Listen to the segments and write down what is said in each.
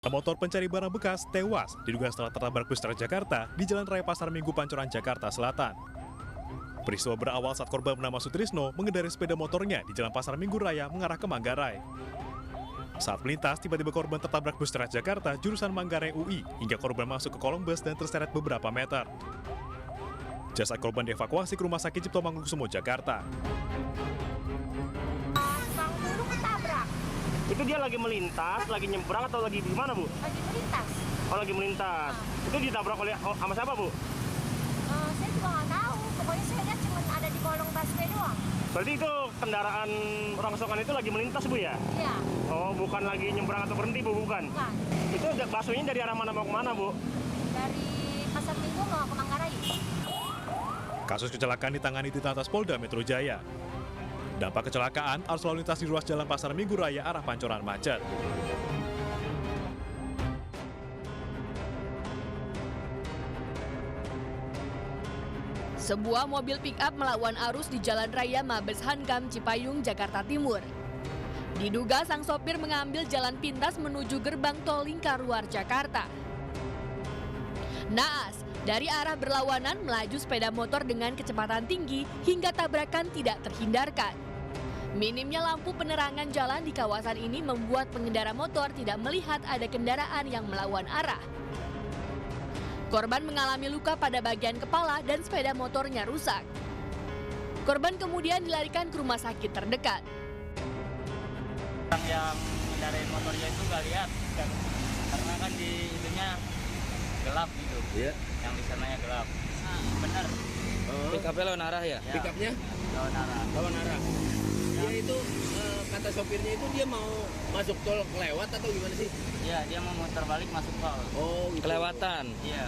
Motor pencari barang bekas tewas diduga setelah tertabrak bus Transjakarta di Jalan Raya Pasar Minggu Pancoran, Jakarta Selatan. Peristiwa berawal saat korban bernama Sutrisno mengendarai sepeda motornya di Jalan Pasar Minggu Raya mengarah ke Manggarai. Saat melintas, tiba-tiba korban tertabrak bus Transjakarta jurusan Manggarai UI hingga korban masuk ke kolong bus dan terseret beberapa meter. Jasad korban dievakuasi ke Rumah Sakit Cipto Mangunkusumo, Jakarta. Itu dia lagi melintas, lagi nyebrang atau lagi di mana, Bu? Lagi melintas. Oh, lagi melintas. Itu ditabrak oleh sama siapa, Bu? Saya juga nggak tahu. Pokoknya saya lihat cuma ada di kolong busway doang. Berarti itu kendaraan rongsokan itu lagi melintas, Bu, ya? Iya. Oh, bukan lagi nyebrang atau berhenti, Bu, bukan? Bukan. Itu busway-nya dari arah mana mau ke mana, Bu? Dari Pasar Minggu mau ke Manggarai. Kasus kecelakaan ditangani di Telantas Polda Metro Jaya. Dampak kecelakaan, arus lalu lintas di ruas Jalan Pasar Minggu Raya arah Pancoran macet. Sebuah mobil pick-up melawan arus di Jalan Raya Mabes Hankam, Cipayung, Jakarta Timur. Diduga sang sopir mengambil jalan pintas menuju gerbang tol Lingkaruar, Jakarta. Naas, dari arah berlawanan melaju sepeda motor dengan kecepatan tinggi hingga tabrakan tidak terhindarkan. Minimnya lampu penerangan jalan di kawasan ini membuat pengendara motor tidak melihat ada kendaraan yang melawan arah. Korban mengalami luka pada bagian kepala dan sepeda motornya rusak. Korban kemudian dilarikan ke rumah sakit terdekat. Orang yang mengendarai motornya itu nggak lihat kan, karena kan di itunya gelap gitu. Iya. Yang di sananya gelap. Bener. Pick-up-nya lawan arah ya? Ya. Pick-up-nya Lawan arah. lawan arah. Dia itu kata sopirnya itu dia mau masuk tol kelewat atau gimana sih? Iya, dia mau muter balik masuk tol. Oh, gitu. Kelewatan. Iya.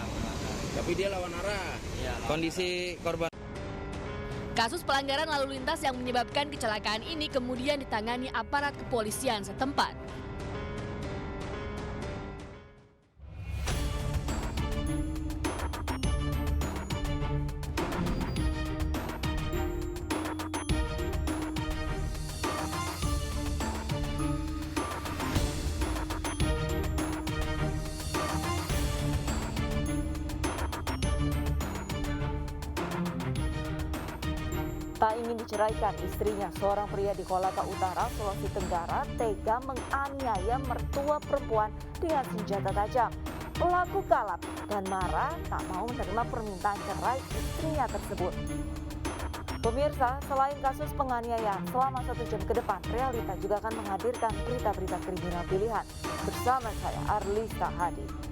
Tapi dia lawan arah. Iya. Kondisi korban. Kasus pelanggaran lalu lintas yang menyebabkan kecelakaan ini kemudian ditangani aparat kepolisian setempat. Tak ingin diceraikan, istrinya, seorang pria di Kolaka Utara, Sulawesi Tenggara, tega menganiaya mertua perempuan dengan senjata tajam. Pelaku kalap dan marah tak mau menerima permintaan cerai istrinya tersebut. Pemirsa, selain kasus penganiayaan, selama 1 jam ke depan, Realita juga akan menghadirkan berita-berita kriminal pilihan. Bersama saya, Arlista Hadi.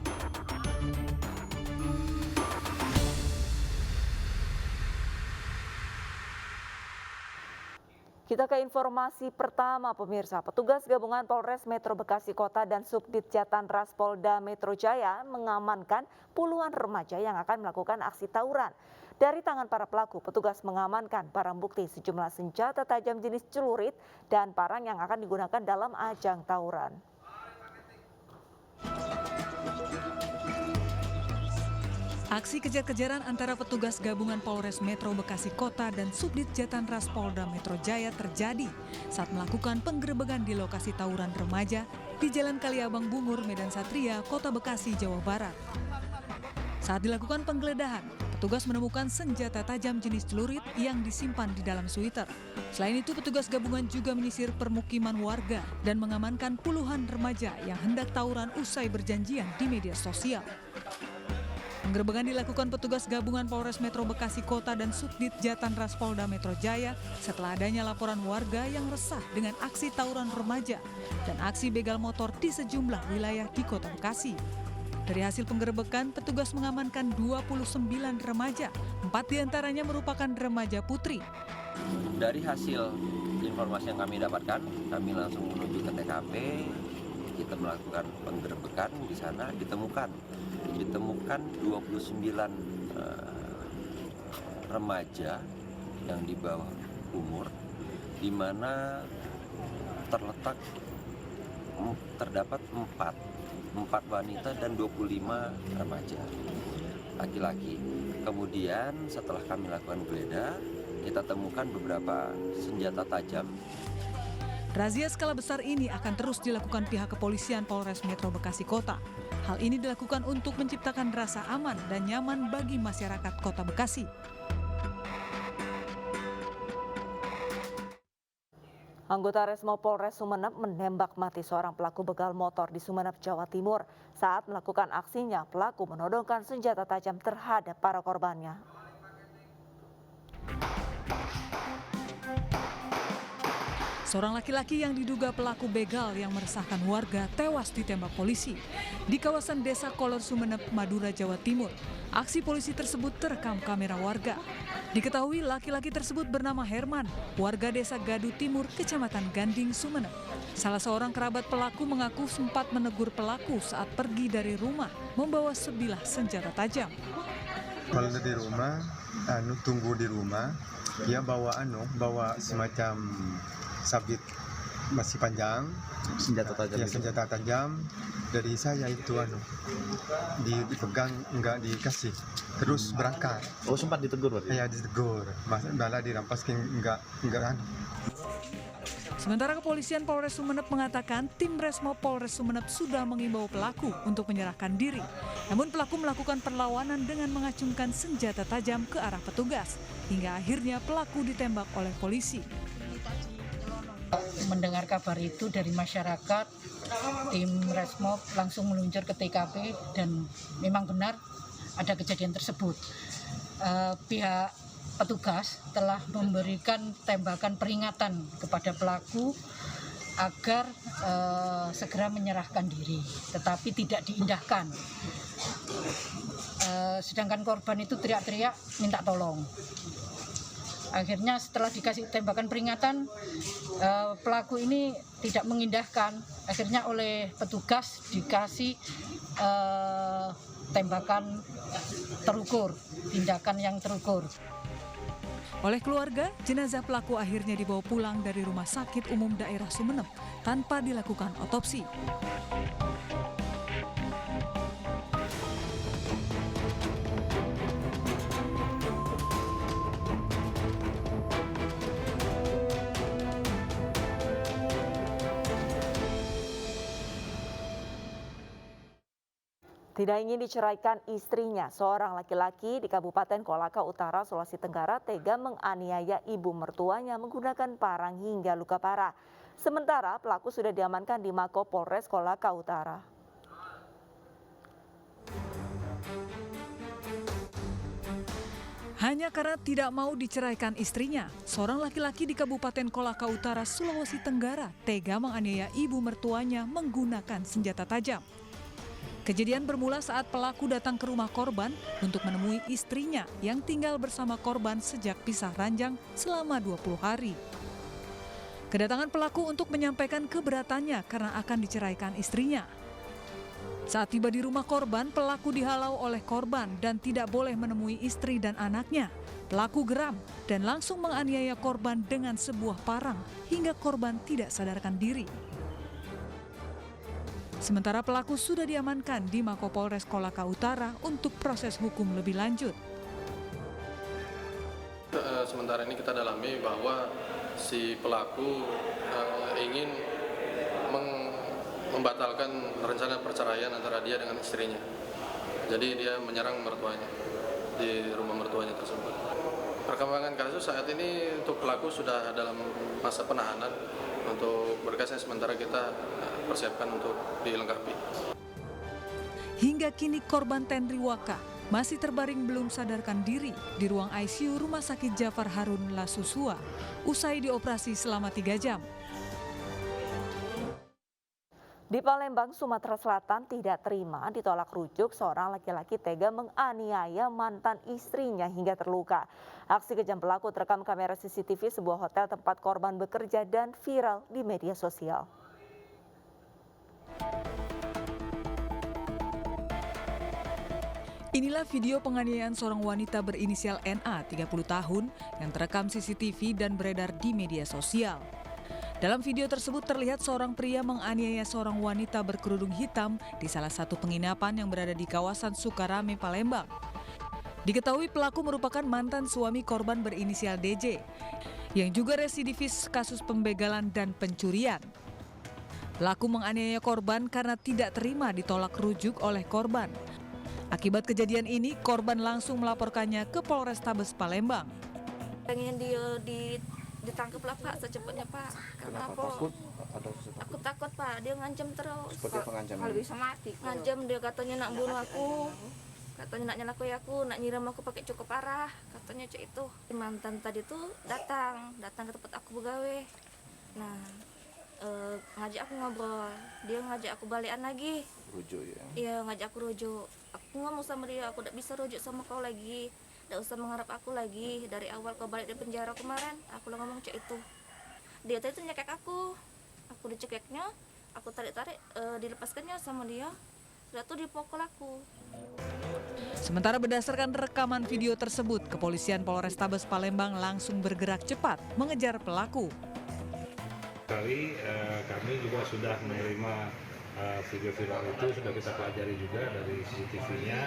Kita ke informasi pertama, pemirsa. Petugas gabungan Polres Metro Bekasi Kota dan Subdit Jatan Ras Polda Metro Jaya mengamankan puluhan remaja yang akan melakukan aksi tawuran. Dari tangan para pelaku, petugas mengamankan barang bukti sejumlah senjata tajam jenis celurit dan parang yang akan digunakan dalam ajang tawuran. Aksi kejar-kejaran antara petugas gabungan Polres Metro Bekasi Kota dan Subdit Jatan Ras Polda Metro Jaya terjadi saat melakukan penggerebekan di lokasi tawuran remaja di Jalan Kaliabang Bungur, Medan Satria, Kota Bekasi, Jawa Barat. Saat dilakukan penggeledahan, petugas menemukan senjata tajam jenis celurit yang disimpan di dalam sweater. Selain itu, petugas gabungan juga menyisir permukiman warga dan mengamankan puluhan remaja yang hendak tawuran usai berjanjian di media sosial. Penggerebekan dilakukan petugas gabungan Polres Metro Bekasi Kota dan Subdit Jatan Ras Polda Metro Jaya setelah adanya laporan warga yang resah dengan aksi tawuran remaja dan aksi begal motor di sejumlah wilayah di Kota Bekasi. Dari hasil penggerebekan, petugas mengamankan 29 remaja, 4 diantaranya merupakan remaja putri. Dari hasil informasi yang kami dapatkan, kami langsung menuju ke TKP. Kita melakukan penggerebekan di sana, ditemukan 29 remaja yang di bawah umur, di mana terdapat 4 wanita dan 25 remaja laki-laki. Kemudian setelah kami lakukan geledah, kita temukan beberapa senjata tajam Razia skala besar ini akan terus dilakukan pihak kepolisian Polres Metro Bekasi Kota. Hal ini dilakukan untuk menciptakan rasa aman dan nyaman bagi masyarakat Kota Bekasi. Anggota Resmo Polres Sumeneb menembak mati seorang pelaku begal motor di Sumeneb, Jawa Timur. Saat melakukan aksinya, pelaku menodongkan senjata tajam terhadap para korbannya. Seorang laki-laki yang diduga pelaku begal yang meresahkan warga tewas ditembak polisi di kawasan Desa Kolor Sumeneb, Madura, Jawa Timur. Aksi polisi tersebut terekam kamera warga. Diketahui laki-laki tersebut bernama Herman, warga Desa Gadu Timur, Kecamatan Ganding, Sumeneb. Salah seorang kerabat pelaku mengaku sempat menegur pelaku saat pergi dari rumah membawa sebilah senjata tajam. Kalau di rumah, tunggu di rumah, dia bawa semacam sabit masih panjang, senjata tajam. Ya, senjata tajam. Dari saya itu dipegang, enggak dikasih, terus berangkat. Oh, sempat ditegur berarti? Ya, ditegur. Malah dirampas enggak. Sementara kepolisian Polres Sumeneb mengatakan tim Resmo Polres Sumeneb sudah mengimbau pelaku untuk menyerahkan diri. Namun pelaku melakukan perlawanan dengan mengacungkan senjata tajam ke arah petugas. Hingga akhirnya pelaku ditembak oleh polisi. Mendengar kabar itu dari masyarakat, tim Resmo langsung meluncur ke TKP dan memang benar ada kejadian tersebut. Pihak petugas telah memberikan tembakan peringatan kepada pelaku agar segera menyerahkan diri, tetapi tidak diindahkan. Sedangkan korban itu teriak-teriak minta tolong. Akhirnya setelah dikasih tembakan peringatan, pelaku ini tidak mengindahkan. Akhirnya oleh petugas dikasih tembakan terukur, tindakan yang terukur. Oleh keluarga, jenazah pelaku akhirnya dibawa pulang dari Rumah Sakit Umum Daerah Sumeneb tanpa dilakukan otopsi. Tidak ingin diceraikan istrinya, seorang laki-laki di Kabupaten Kolaka Utara, Sulawesi Tenggara tega menganiaya ibu mertuanya menggunakan parang hingga luka parah. Sementara pelaku sudah diamankan di Mako Polres Kolaka Utara. Hanya karena tidak mau diceraikan istrinya, seorang laki-laki di Kabupaten Kolaka Utara, Sulawesi Tenggara tega menganiaya ibu mertuanya menggunakan senjata tajam. Kejadian bermula saat pelaku datang ke rumah korban untuk menemui istrinya yang tinggal bersama korban sejak pisah ranjang selama 20 hari. Kedatangan pelaku untuk menyampaikan keberatannya karena akan diceraikan istrinya. Saat tiba di rumah korban, pelaku dihalau oleh korban dan tidak boleh menemui istri dan anaknya. Pelaku geram dan langsung menganiaya korban dengan sebuah parang hingga korban tidak sadarkan diri. Sementara pelaku sudah diamankan di Mako Polres Kolaka Utara untuk proses hukum lebih lanjut. Sementara ini kita dalami bahwa si pelaku ingin membatalkan rencana perceraian antara dia dengan istrinya. Jadi dia menyerang mertuanya di rumah mertuanya tersebut. Perkembangan kasus saat ini untuk pelaku sudah dalam masa penahanan. Untuk berkasnya sementara kita persiapkan untuk dilengkapi. Hingga kini korban Tenri Waka masih terbaring belum sadarkan diri di ruang ICU Rumah Sakit Jafar Harun Lasusua usai dioperasi selama 3 jam. Di Palembang, Sumatera Selatan tidak terima ditolak rujuk seorang laki-laki tega menganiaya mantan istrinya hingga terluka. Aksi kejam pelaku terekam kamera CCTV sebuah hotel tempat korban bekerja dan viral di media sosial. Inilah video penganiayaan seorang wanita berinisial NA 30 tahun yang terekam CCTV dan beredar di media sosial. Dalam video tersebut terlihat seorang pria menganiaya seorang wanita berkerudung hitam di salah satu penginapan yang berada di kawasan Sukarame, Palembang. Diketahui pelaku merupakan mantan suami korban berinisial DJ yang juga residivis kasus pembegalan dan pencurian. Pelaku menganiaya korban karena tidak terima ditolak rujuk oleh korban. Akibat kejadian ini, korban langsung melaporkannya ke Polrestabes Palembang. Pengen dia ditangkap lah Pak, secepatnya Pak. Karena takut? Aku takut Pak, dia ngancam terus. Seperti apa ngancamnya? Kalau bisa mati. Ngancam, dia katanya nak bunuh aku. Katanya nak nyalakai aku, nak nyiram aku pakai cukup parah. Katanya cek itu. Mantan tadi tuh datang ke tempat aku begawe. Nah, ngajak aku ngobrol. Dia ngajak aku balikan lagi. Rujuk ya? Iya, ngajak aku rujuk. Aku ngomong sama dia, aku tidak bisa rujuk sama kau lagi. Tidak usah mengharap aku lagi. Dari awal kau balik dari penjara kemarin, aku udah ngomong cek itu. Dia tadi tuh nyekek aku. Aku dicekeknya, aku tarik-tarik, dilepaskannya sama dia. Sudah tuh dipukul aku. Sementara berdasarkan rekaman video tersebut, Kepolisian Polrestabes Palembang langsung bergerak cepat mengejar pelaku. Kami juga sudah menerima video viral itu, sudah kita pelajari juga dari CCTV-nya,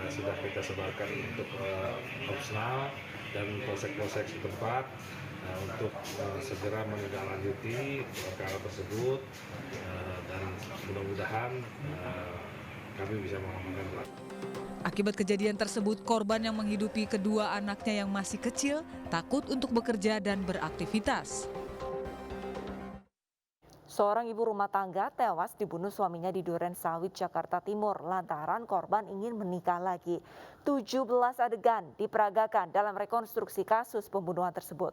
sudah kita sebarkan untuk opsional dan polsek-polsek setempat untuk segera menindaklanjuti perkara tersebut, dan mudah-mudahan kami bisa mengamankan pelaku. Akibat kejadian tersebut, korban yang menghidupi kedua anaknya yang masih kecil takut untuk bekerja dan beraktivitas. Seorang ibu rumah tangga tewas dibunuh suaminya di Duren Sawit, Jakarta Timur lantaran korban ingin menikah lagi. 17 adegan diperagakan dalam rekonstruksi kasus pembunuhan tersebut.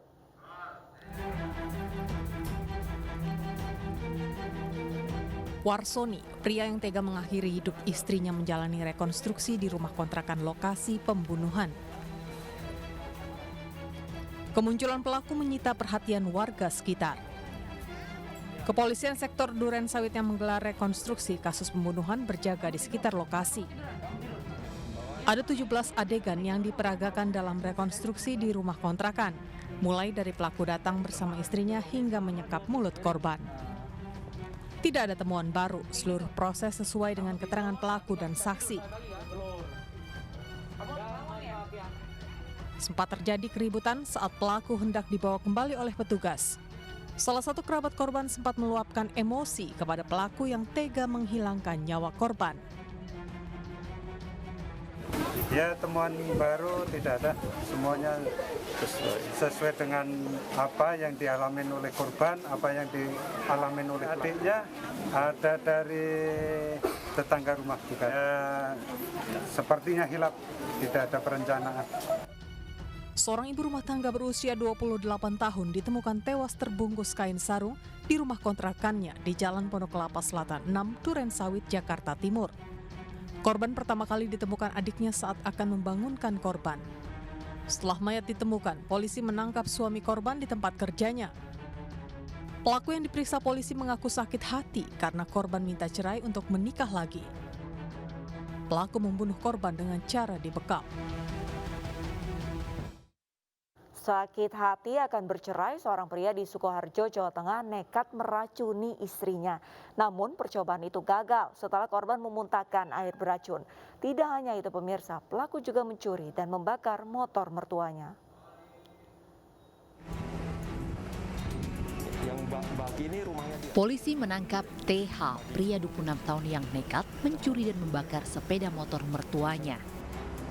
Warsoni, pria yang tega mengakhiri hidup istrinya menjalani rekonstruksi di rumah kontrakan lokasi pembunuhan. Kemunculan pelaku menyita perhatian warga sekitar. Kepolisian sektor Duren Sawit yang menggelar rekonstruksi kasus pembunuhan berjaga di sekitar lokasi. Ada 17 adegan yang diperagakan dalam rekonstruksi di rumah kontrakan, mulai dari pelaku datang bersama istrinya hingga menyekap mulut korban. Tidak ada temuan baru, seluruh proses sesuai dengan keterangan pelaku dan saksi. Sempat terjadi keributan saat pelaku hendak dibawa kembali oleh petugas. Salah satu kerabat korban sempat meluapkan emosi kepada pelaku yang tega menghilangkan nyawa korban. Ya, temuan baru tidak ada, semuanya sesuai dengan apa yang dialami oleh korban, apa yang dialami oleh adiknya, ada dari tetangga rumah juga. Ya, sepertinya hilaf, tidak ada perencanaan. Seorang ibu rumah tangga berusia 28 tahun ditemukan tewas terbungkus kain sarung di rumah kontrakannya di Jalan Pondok Kelapa Selatan 6, Duren Sawit, Jakarta Timur. Korban pertama kali ditemukan adiknya saat akan membangunkan korban. Setelah mayat ditemukan, polisi menangkap suami korban di tempat kerjanya. Pelaku yang diperiksa polisi mengaku sakit hati karena korban minta cerai untuk menikah lagi. Pelaku membunuh korban dengan cara dibekap. Sakit hati akan bercerai, seorang pria di Sukoharjo, Jawa Tengah nekat meracuni istrinya. Namun percobaan itu gagal setelah korban memuntahkan air beracun. Tidak hanya itu pemirsa, pelaku juga mencuri dan membakar motor mertuanya. Polisi menangkap TH, pria 26 tahun yang nekat mencuri dan membakar sepeda motor mertuanya.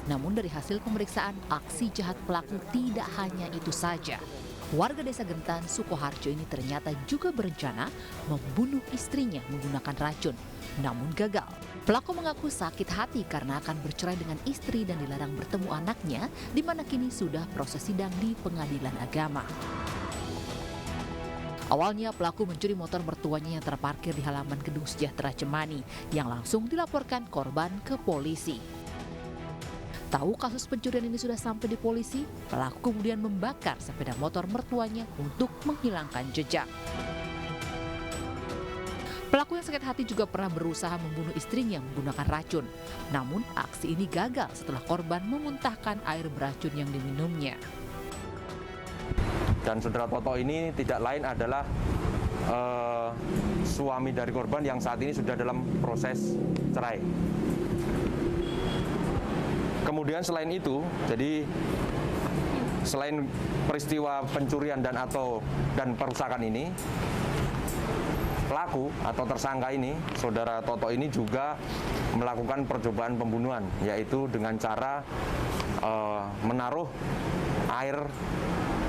Namun dari hasil pemeriksaan, aksi jahat pelaku tidak hanya itu saja. Warga desa Gentan, Sukoharjo ini ternyata juga berencana membunuh istrinya menggunakan racun. Namun gagal. Pelaku mengaku sakit hati karena akan bercerai dengan istri dan dilarang bertemu anaknya, di mana kini sudah proses sidang di pengadilan agama. Awalnya pelaku mencuri motor mertuanya yang terparkir di halaman Gedung Sejahtera Cemani, yang langsung dilaporkan korban ke polisi. Tahu kasus pencurian ini sudah sampai di polisi, pelaku kemudian membakar sepeda motor mertuanya untuk menghilangkan jejak. Pelaku yang sakit hati juga pernah berusaha membunuh istrinya menggunakan racun. Namun aksi ini gagal setelah korban memuntahkan air beracun yang diminumnya. Dan saudara Toto ini tidak lain adalah suami dari korban yang saat ini sudah dalam proses cerai. Kemudian selain itu, jadi selain peristiwa pencurian dan perusakan ini, pelaku atau tersangka ini, saudara Toto ini juga melakukan percobaan pembunuhan, yaitu dengan cara menaruh air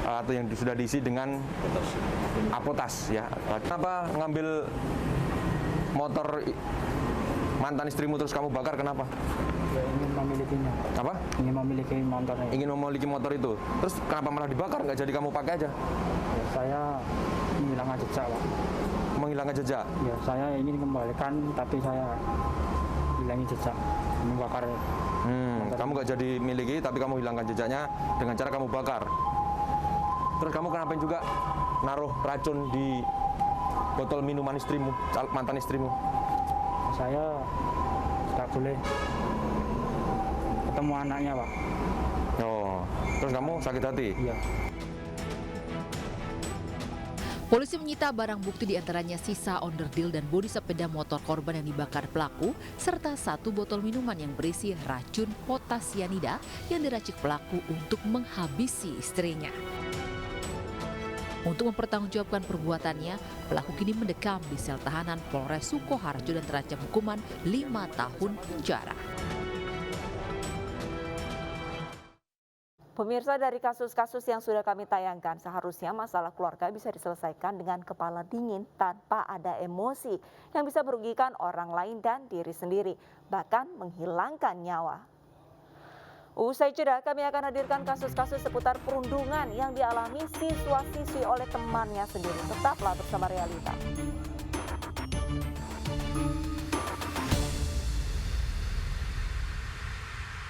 atau yang sudah diisi dengan apotas ya. Kenapa ngambil motor mantan istrimu terus kamu bakar, kenapa? Ingin memilikinya. Apa? Ingin memiliki motornya. Ingin memiliki motor itu. Terus kenapa malah dibakar? Nggak jadi kamu pakai aja? Ya, saya menghilangkan jejak, Pak. Menghilangkan jejak? Ya, saya ingin kembalikan, tapi saya hilangi jejak. Membakar. Kamu nggak jadi miliki, tapi kamu hilangkan jejaknya dengan cara kamu bakar. Terus kamu kenapa juga naruh racun di botol minuman istrimu, mantan istrimu? Saya tak boleh ketemu anaknya, Pak. Oh, terus kamu sakit hati? Iya. Polisi menyita barang bukti diantaranya sisa onderdil dan bodi sepeda motor korban yang dibakar pelaku, serta 1 botol minuman yang berisi racun potasianida yang diracik pelaku untuk menghabisi istrinya. Untuk mempertanggungjawabkan perbuatannya, pelaku kini mendekam di sel tahanan Polres Sukoharjo dan terancam hukuman 5 tahun penjara. Pemirsa, dari kasus-kasus yang sudah kami tayangkan, seharusnya masalah keluarga bisa diselesaikan dengan kepala dingin tanpa ada emosi yang bisa merugikan orang lain dan diri sendiri, bahkan menghilangkan nyawa. Usai jeda, kami akan hadirkan kasus-kasus seputar perundungan yang dialami siswa-siswi oleh temannya sendiri. Tetaplah bersama Realita.